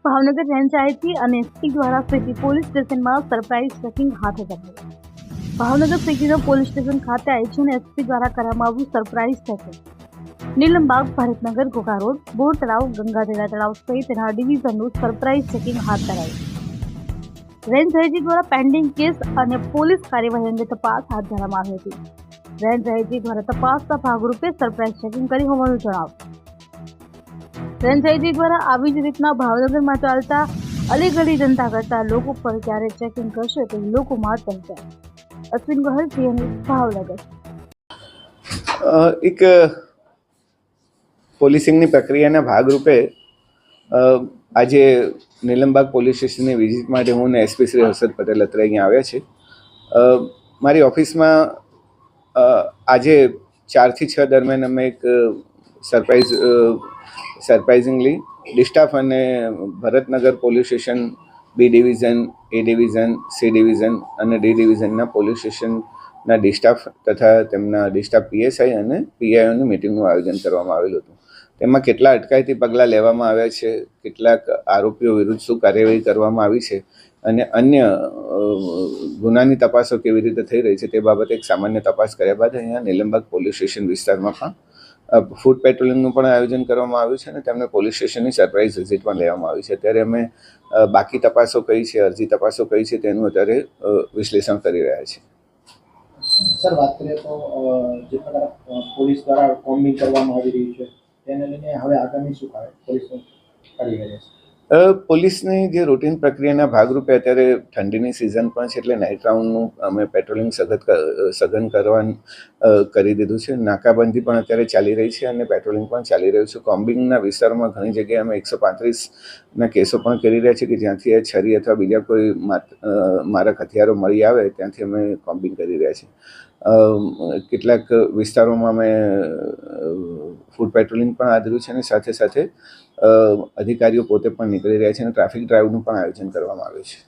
Bhavnagar range IG અને SP દ્વારા city police સ્ટેશનમાં સરપ્રાઇઝ ચેકિંગ હાથ ધરાયું. ભાવનગર સિટીના પોલીસ સ્ટેશન ખાતે આઈજી અને એસપી દ્વારા કરવામાં આવ્યું surprise checking. Nilambag, Bharatnagar, Ghogha road, Bor Talav, Gangadhara Talav સહિતના ડિવિઝનનું સરપ્રાઇઝ ચેકિંગ હાથ ધરાયું. રેન્જ આઈજી દ્વારા પેન્ડિંગ કેસ અને પોલીસ કાર્યવાહી અંગે તપાસ હાથ ધરવામાં આવી હતી. રેન્જ આઈજી દ્વારા તપાસના ભાગરૂપે સરપ્રાઇઝ ચેકિંગ કરી હોવાનું જણાવ્યું. રેન્જ આઈજી દ્વારા આવી જ રીતના ભાવનગરમાં ચાલતા અલીગલી જનતા કરતા લોકો પર ક્યારે ચેકિંગ કરશે તો લોકોમાં ચર્ચા. અશ્વિન ગોહિલ, સીએનએસ, ભાવનગર. એક પોલીસિંગની પ્રક્રિયાના ભાગરૂપે આજે નીલમબાગ પોલીસ સ્ટેશનની વિઝિટ માટે હું ને એસપી શ્રી હર્ષદ પટેલ અત્રે અહીંયા આવ્યા છે. મારી ઓફિસમાં આજે 4 થી 6 દરમિયાન અમે એક સરપ્રાઇઝિંગલી ડિસ્ટાફ અને Bharatnagar police station, B division, A division, C division અને ડી ડિવિઝનના પોલીસ સ્ટેશનના ડિસ્ટાફ તથા તેમના ડિસ્ટાફ પીએસઆઈ અને પીઆઈઓની મિટિંગનું આયોજન કરવામાં આવેલું હતું. તેમાં કેટલા અટકાયતી પગલાં લેવામાં આવ્યા છે, કેટલાક આરોપીઓ વિરુદ્ધ શું કાર્યવાહી કરવામાં આવી છે અને અન્ય ગુનાની તપાસો કેવી રીતે થઈ રહી છે તે બાબતે એક સામાન્ય તપાસ કર્યા બાદ અહીંયા નીલમબાગ પોલીસ સ્ટેશન વિસ્તારમાં પણ ફૂડ પેટ્રોલિંગનું પણ આયોજન કરવામાં આવ્યું છે અને તેમને પોલીસ સ્ટેશનની સરપ્રાઇઝ વિઝિટ પણ લેવામાં આવી છે. અત્યારે અમે બાકી તપાસો કઈ છે, અરજી તપાસો કઈ છે તેનું અત્યારે વિશ્લેષણ કરી રહ્યા છીએ. સર, વાત કરીએ તો જે પ્રકારે પોલીસ દ્વારા કોમ્બિંગ કરવામાં આવી રહ્યું છે તેને લઈને હવે આગામી શું પોલીસનું કરી રહ્યા છે? પોલીસની જે રૂટીન પ્રક્રિયાના ભાગરૂપે અત્યારે ઠંડીની સિઝન પણ છે એટલે નાઇટ રાઉન્ડનું અમે પેટ્રોલિંગ સઘન કરી દીધું છે. નાકાબંધી પણ અત્યારે ચાલી રહી છે અને પેટ્રોલિંગ પણ ચાલી રહ્યું છે. કોમ્બિંગના વિસ્તારોમાં ઘણી જગ્યાએ અમે 135ના કેસો પણ કરી રહ્યા છીએ કે જ્યાંથી એ છરી અથવા બીજા કોઈ મારક હથિયારો મળી આવે ત્યાંથી અમે કોમ્બિંગ કરી રહ્યા છીએ. કેટલાક વિસ્તારોમાં અમે ફૂડ પેટ્રોલિંગ પણ આદર્યું છે અને સાથે સાથે અધિકારીઓ પોતે પણ નીકળી રહ્યા છે અને ટ્રાફિક ડ્રાઈવનું પણ આયોજન કરવામાં આવ્યું છે.